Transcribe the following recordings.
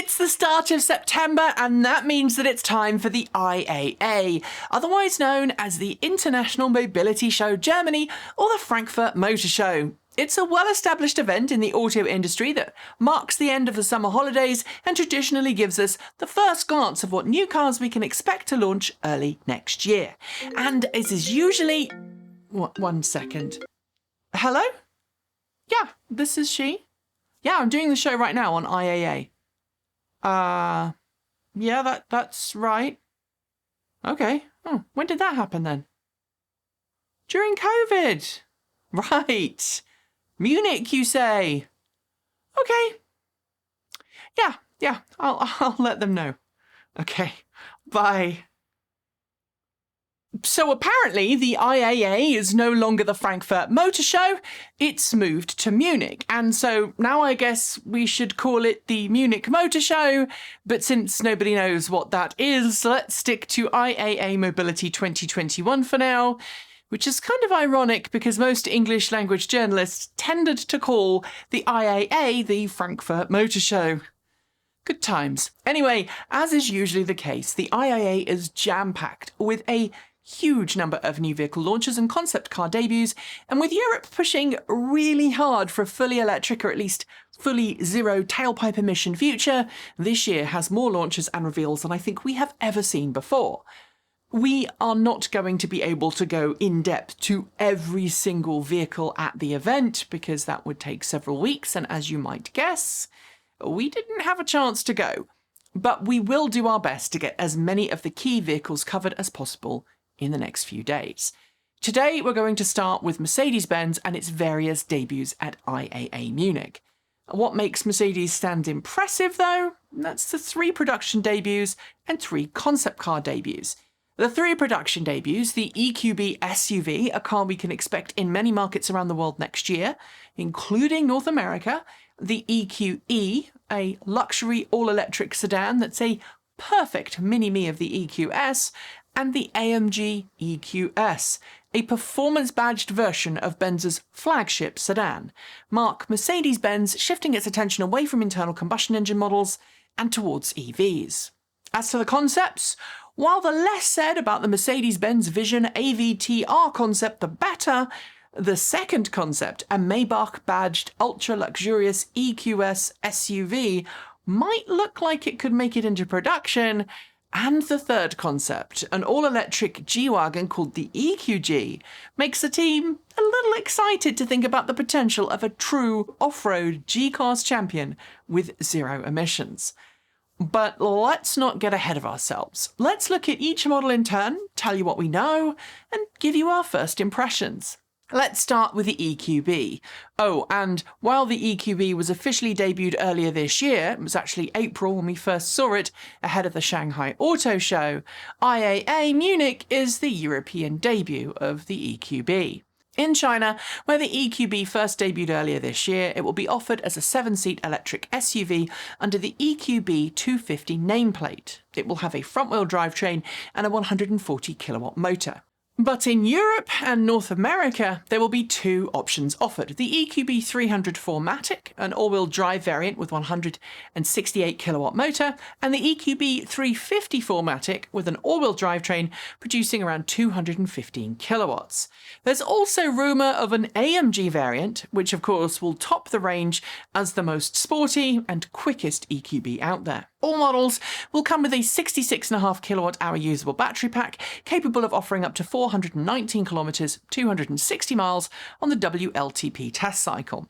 It's the start of September, and that means that it's time for the IAA, otherwise known as the International Mobility Show Germany or the Frankfurt Motor Show. It's a well-established event in the auto industry that marks the end of the summer holidays and traditionally gives us the first glance of what new cars we can expect to launch early next year. And it is usually... One second. Hello? Yeah, this is she. Yeah, I'm doing the show right now on IAA. Yeah, that's right. Okay. Oh, when did that happen then? During COVID. Right. Munich, you say? Okay. Yeah, I'll let them know. Okay. Bye. So apparently the IAA is no longer the Frankfurt Motor Show, it's moved to Munich, and so now I guess we should call it the Munich Motor Show, but since nobody knows what that is, let's stick to IAA Mobility 2021 for now, which is kind of ironic because most English language journalists tended to call the IAA the Frankfurt Motor Show. Good times. Anyway, as is usually the case, the IAA is jam-packed with a huge number of new vehicle launches and concept car debuts, and with Europe pushing really hard for a fully electric or at least fully zero tailpipe emission future, this year has more launches and reveals than I think we have ever seen before. We are not going to be able to go in depth to every single vehicle at the event because that would take several weeks, and as you might guess, we didn't have a chance to go. But we will do our best to get as many of the key vehicles covered as possible in the next few days. Today we're going to start with Mercedes-Benz and its various debuts at IAA Munich. What makes Mercedes stand impressive though? That's the 3 production debuts and 3 concept car debuts. The 3 production debuts, the EQB SUV, a car we can expect in many markets around the world next year, including North America, the EQE, a luxury all-electric sedan that's a perfect mini-me of the EQS, and the AMG EQS, a performance-badged version of Benz's flagship sedan, mark Mercedes-Benz shifting its attention away from internal combustion engine models and towards EVs. As to the concepts, while the less said about the Mercedes-Benz Vision AVTR concept the better, the second concept, a Maybach-badged ultra-luxurious EQS SUV, might look like it could make it into production. And the third concept, an all-electric G-Wagon called the EQG, makes the team a little excited to think about the potential of a true off-road G-Class champion with zero emissions. But let's not get ahead of ourselves. Let's look at each model in turn, tell you what we know, and give you our first impressions. Let's start with the EQB. Oh, and while the EQB was officially debuted earlier this year, it was actually April when we first saw it ahead of the Shanghai Auto Show, IAA Munich is the European debut of the EQB. In China, where the EQB first debuted earlier this year, it will be offered as a 7-seat electric SUV under the EQB 250 nameplate. It will have a front-wheel drivetrain and a 140 kilowatt motor. But in Europe and North America, there will be 2 options offered. The EQB 300 4MATIC, an all-wheel drive variant with 168 kilowatt motor, and the EQB 350 4MATIC with an all-wheel drivetrain producing around 215 kilowatts. There's also rumour of an AMG variant, which of course will top the range as the most sporty and quickest EQB out there. All models will come with a 66.5 kilowatt-hour usable battery pack, capable of offering up to 419 kilometers, 260 miles on the WLTP test cycle.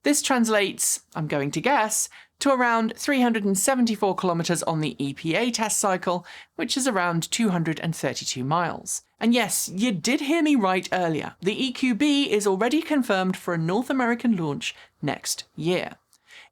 This translates, I'm going to guess, to around 374 kilometers on the EPA test cycle, which is around 232 miles. And yes, you did hear me right earlier. The EQB is already confirmed for a North American launch next year.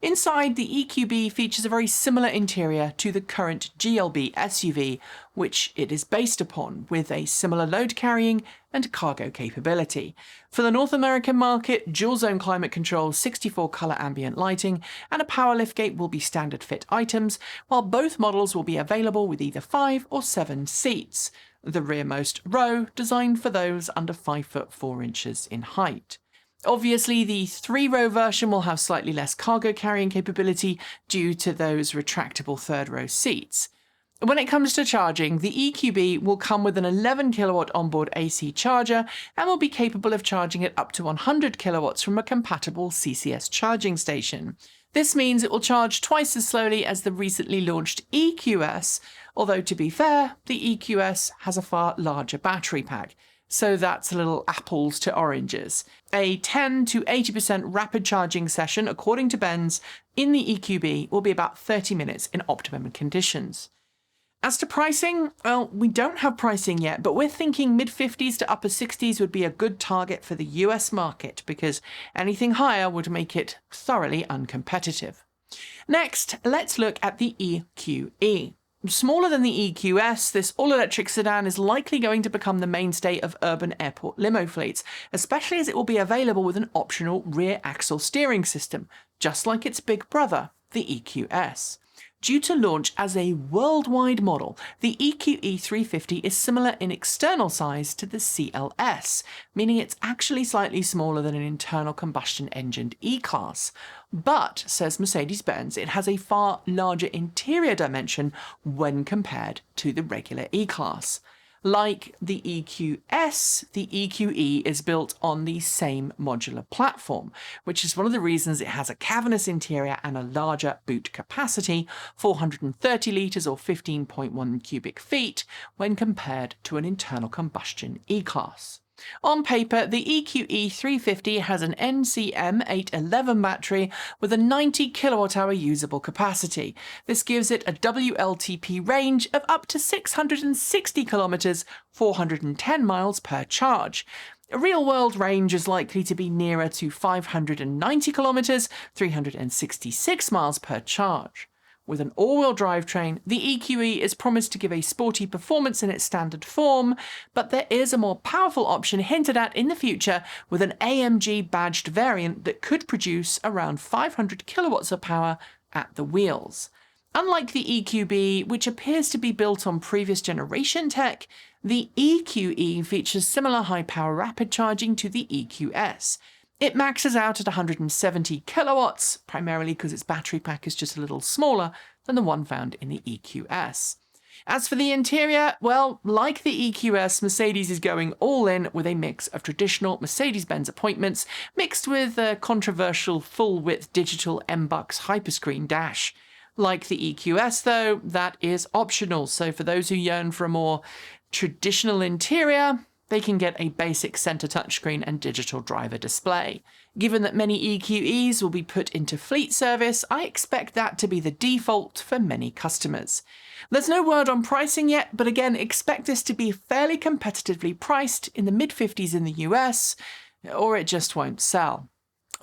Inside, the EQB features a very similar interior to the current GLB SUV, which it is based upon, with a similar load carrying and cargo capability. For the North American market, dual-zone climate control, 64-colour ambient lighting, and a power liftgate will be standard fit items, while both models will be available with either 5 or 7 seats. The rearmost row, designed for those under 5 foot 4 inches in height. Obviously, the 3-row version will have slightly less cargo carrying capability due to those retractable third-row seats. When it comes to charging, the EQB will come with an 11 kilowatt onboard AC charger and will be capable of charging at up to 100 kilowatts from a compatible CCS charging station. This means it will charge twice as slowly as the recently launched EQS, although to be fair, the EQS has a far larger battery pack. So that's a little apples to oranges. A 10 to 80% rapid charging session, according to Benz, in the EQB will be about 30 minutes in optimum conditions. As to pricing, well, we don't have pricing yet, but we're thinking mid-50s to upper 60s would be a good target for the US market because anything higher would make it thoroughly uncompetitive. Next, let's look at the EQE. Smaller than the EQS, this all-electric sedan is likely going to become the mainstay of urban airport limo fleets, especially as it will be available with an optional rear axle steering system, just like its big brother, the EQS. Due to launch as a worldwide model, the EQE 350 is similar in external size to the CLS, meaning it's actually slightly smaller than an internal combustion engined E-Class. But, says Mercedes-Benz, it has a far larger interior dimension when compared to the regular E-Class. Like the EQS, the EQE is built on the same modular platform, which is one of the reasons it has a cavernous interior and a larger boot capacity, 430 litres or 15.1 cubic feet, when compared to an internal combustion E-Class. On paper, the EQE 350 has an NCM 811 battery with a 90 kilowatt-hour usable capacity. This gives it a WLTP range of up to 660 kilometers, 410 miles per charge. A real-world range is likely to be nearer to 590 kilometers, 366 miles per charge. With an all-wheel drivetrain, the EQE is promised to give a sporty performance in its standard form, but there is a more powerful option hinted at in the future with an AMG-badged variant that could produce around 500 kilowatts of power at the wheels. Unlike the EQB, which appears to be built on previous generation tech, the EQE features similar high-power rapid charging to the EQS. It maxes out at 170 kilowatts, primarily because its battery pack is just a little smaller than the one found in the EQS. As for the interior, well, like the EQS, Mercedes is going all in with a mix of traditional Mercedes-Benz appointments mixed with a controversial full-width digital M-Bux hyperscreen dash. Like the EQS, though, that is optional, so for those who yearn for a more traditional interior, they can get a basic center touchscreen and digital driver display. Given that many EQEs will be put into fleet service, I expect that to be the default for many customers. There's no word on pricing yet, but again, expect this to be fairly competitively priced in the mid-50s in the US, or it just won't sell.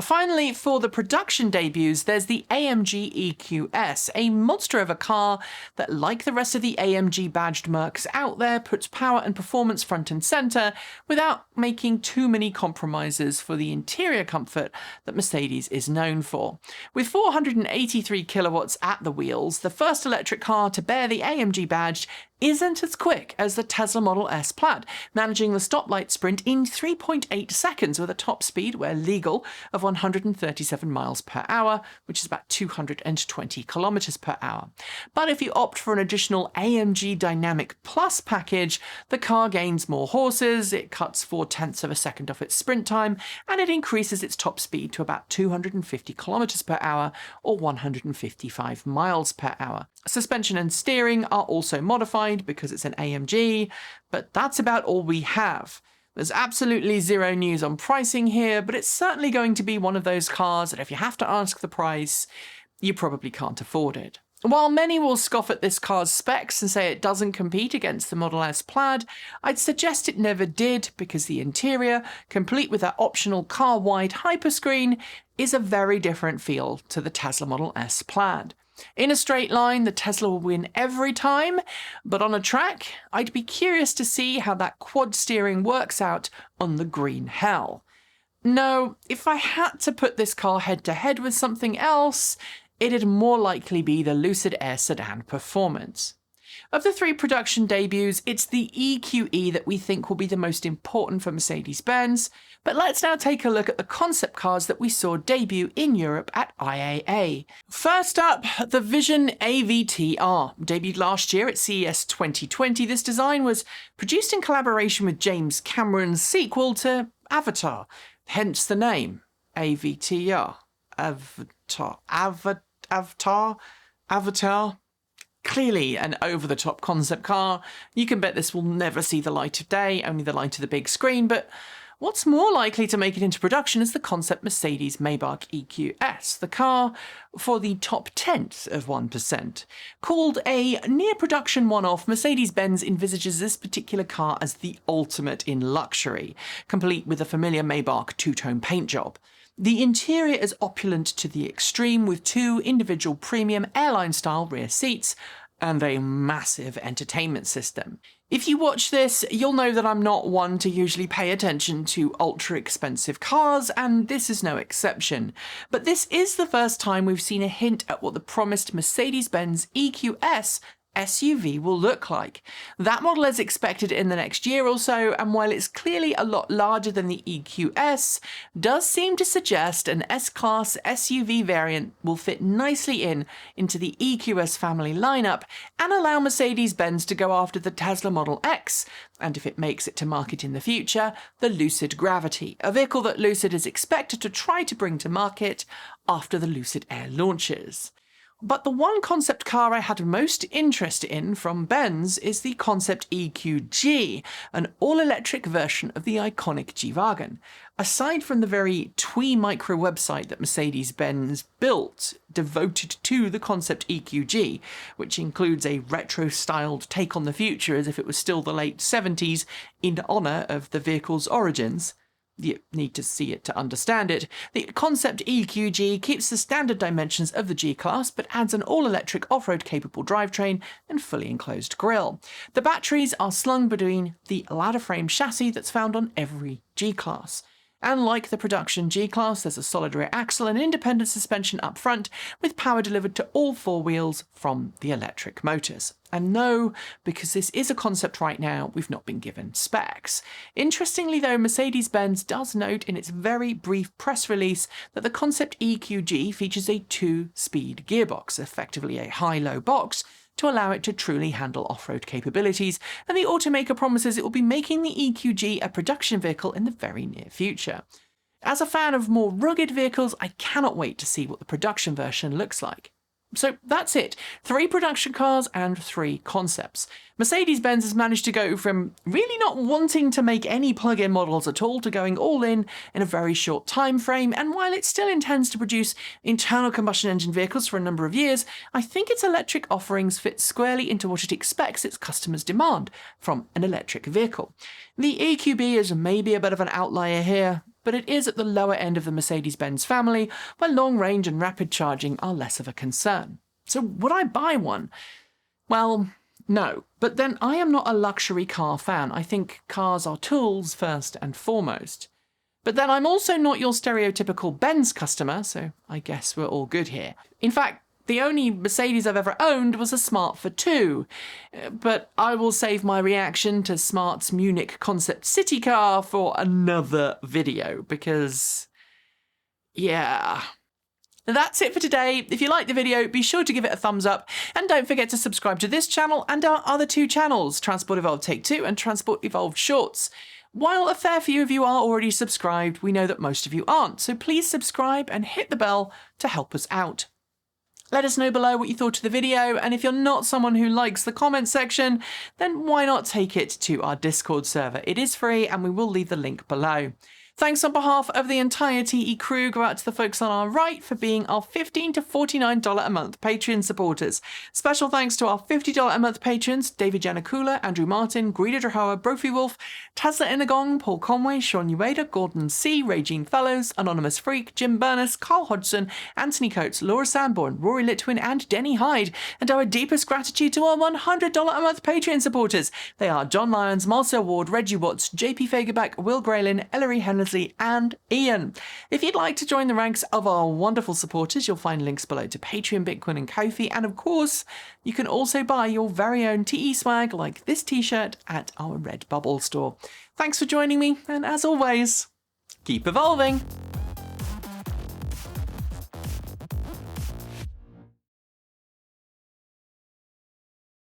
Finally, for the production debuts, there's the AMG EQS, a monster of a car that, like the rest of the AMG-badged Mercs out there, puts power and performance front and center without making too many compromises for the interior comfort that Mercedes is known for. With 483 kilowatts at the wheels, the first electric car to bear the AMG badge isn't as quick as the Tesla Model S Plaid, managing the stoplight sprint in 3.8 seconds with a top speed, where legal, of 137 miles per hour, which is about 220 kilometers per hour. But if you opt for an additional AMG Dynamic Plus package, the car gains more horses, it cuts 0.4 of a second off its sprint time, and it increases its top speed to about 250 kilometers per hour or 155 miles per hour. Suspension and steering are also modified because it's an AMG, but that's about all we have. There's absolutely zero news on pricing here, but it's certainly going to be one of those cars that if you have to ask the price, you probably can't afford it. While many will scoff at this car's specs and say it doesn't compete against the Model S Plaid, I'd suggest it never did because the interior, complete with that optional car-wide hyperscreen, is a very different feel to the Tesla Model S Plaid. In a straight line, the Tesla will win every time, but on a track, I'd be curious to see how that quad steering works out on the green hell. No, if I had to put this car head-to-head with something else, it'd more likely be the Lucid Air sedan performance. Of the 3 production debuts, it's the EQE that we think will be the most important for Mercedes-Benz, but let's now take a look at the concept cars that we saw debut in Europe at IAA. First up, the Vision AVTR. Debuted last year at CES 2020, this design was produced in collaboration with James Cameron's sequel to Avatar, hence the name, AVTR. Avatar. Clearly an over-the-top concept car. You can bet this will never see the light of day, only the light of the big screen, but what's more likely to make it into production is the concept Mercedes Maybach EQS, the car for the top tenth of 1%. Called a near-production one-off, Mercedes-Benz envisages this particular car as the ultimate in luxury, complete with a familiar Maybach two-tone paint job. The interior is opulent to the extreme, with 2 individual premium airline-style rear seats and a massive entertainment system. If you watch this, you'll know that I'm not one to usually pay attention to ultra-expensive cars, and this is no exception. But this is the first time we've seen a hint at what the promised Mercedes-Benz EQS SUV will look like. That model is expected in the next year or so, and while it's clearly a lot larger than the EQS, does seem to suggest an S-Class SUV variant will fit nicely into the EQS family lineup and allow Mercedes-Benz to go after the Tesla Model X, and if it makes it to market in the future, the Lucid Gravity, a vehicle that Lucid is expected to try to bring to market after the Lucid Air launches. But the one concept car I had most interest in from Benz is the concept EQG, an all-electric version of the iconic G-Wagen. Aside from the very twee micro website that Mercedes-Benz built devoted to the concept EQG, which includes a retro-styled take on the future as if it was still the late 70s in honour of the vehicle's origins, you need to see it to understand it. The concept EQG keeps the standard dimensions of the G-Class, but adds an all-electric off-road capable drivetrain and fully enclosed grille. The batteries are slung between the ladder frame chassis that's found on every G-Class. And like the production G-Class, there's a solid rear axle and independent suspension up front, with power delivered to all 4 wheels from the electric motors. And no, because this is a concept right now, we've not been given specs. Interestingly though, Mercedes-Benz does note in its very brief press release that the concept EQG features a 2-speed gearbox, effectively a high-low box, to allow it to truly handle off-road capabilities, and the automaker promises it will be making the EQG a production vehicle in the very near future. As a fan of more rugged vehicles, I cannot wait to see what the production version looks like. So that's it. 3 production cars and 3 concepts. Mercedes-Benz has managed to go from really not wanting to make any plug-in models at all to going all in a very short time frame, and while it still intends to produce internal combustion engine vehicles for a number of years, I think its electric offerings fit squarely into what it expects its customers demand from an electric vehicle. The EQB is maybe a bit of an outlier here, but it is at the lower end of the Mercedes-Benz family, where long range and rapid charging are less of a concern. So would I buy one? Well, no. But then I am not a luxury car fan. I think cars are tools first and foremost. But then I'm also not your stereotypical Benz customer, so I guess we're all good here. In fact, the only Mercedes I've ever owned was a Smart for 2, but I will save my reaction to Smart's Munich concept city car for another video, because, yeah. That's it for today. If you liked the video, be sure to give it a thumbs up, and don't forget to subscribe to this channel and our other 2 channels, Transport Evolved Take 2 and Transport Evolved Shorts. While a fair few of you are already subscribed, we know that most of you aren't, so please subscribe and hit the bell to help us out. Let us know below what you thought of the video, and if you're not someone who likes the comment section, then why not take it to our Discord server? It is free, and we will leave the link below. Thanks on behalf of the entire TE crew go out to the folks on our right for being our $15 to $49 a month Patreon supporters. Special thanks to our $50 a month patrons, David Janakula, Andrew Martin, Greedo Drahoa, Brophy Wolf, Tesla Inagong, Paul Conway, Sean Ueda, Gordon C, Raging Fellows, Anonymous Freak, Jim Burness, Carl Hodgson, Anthony Coates, Laura Sanborn, Rory Litwin, and Denny Hyde. And our deepest gratitude to our $100 a month Patreon supporters. They are John Lyons, Marcel Ward, Reggie Watts, JP Fagerback, Will Graylin, Ellery Henry, Leslie and Ian. If you'd like to join the ranks of our wonderful supporters, you'll find links below to Patreon, Bitcoin and Ko-fi. And of course, you can also buy your very own TE swag like this T-shirt at our Redbubble store. Thanks for joining me, and as always, keep evolving!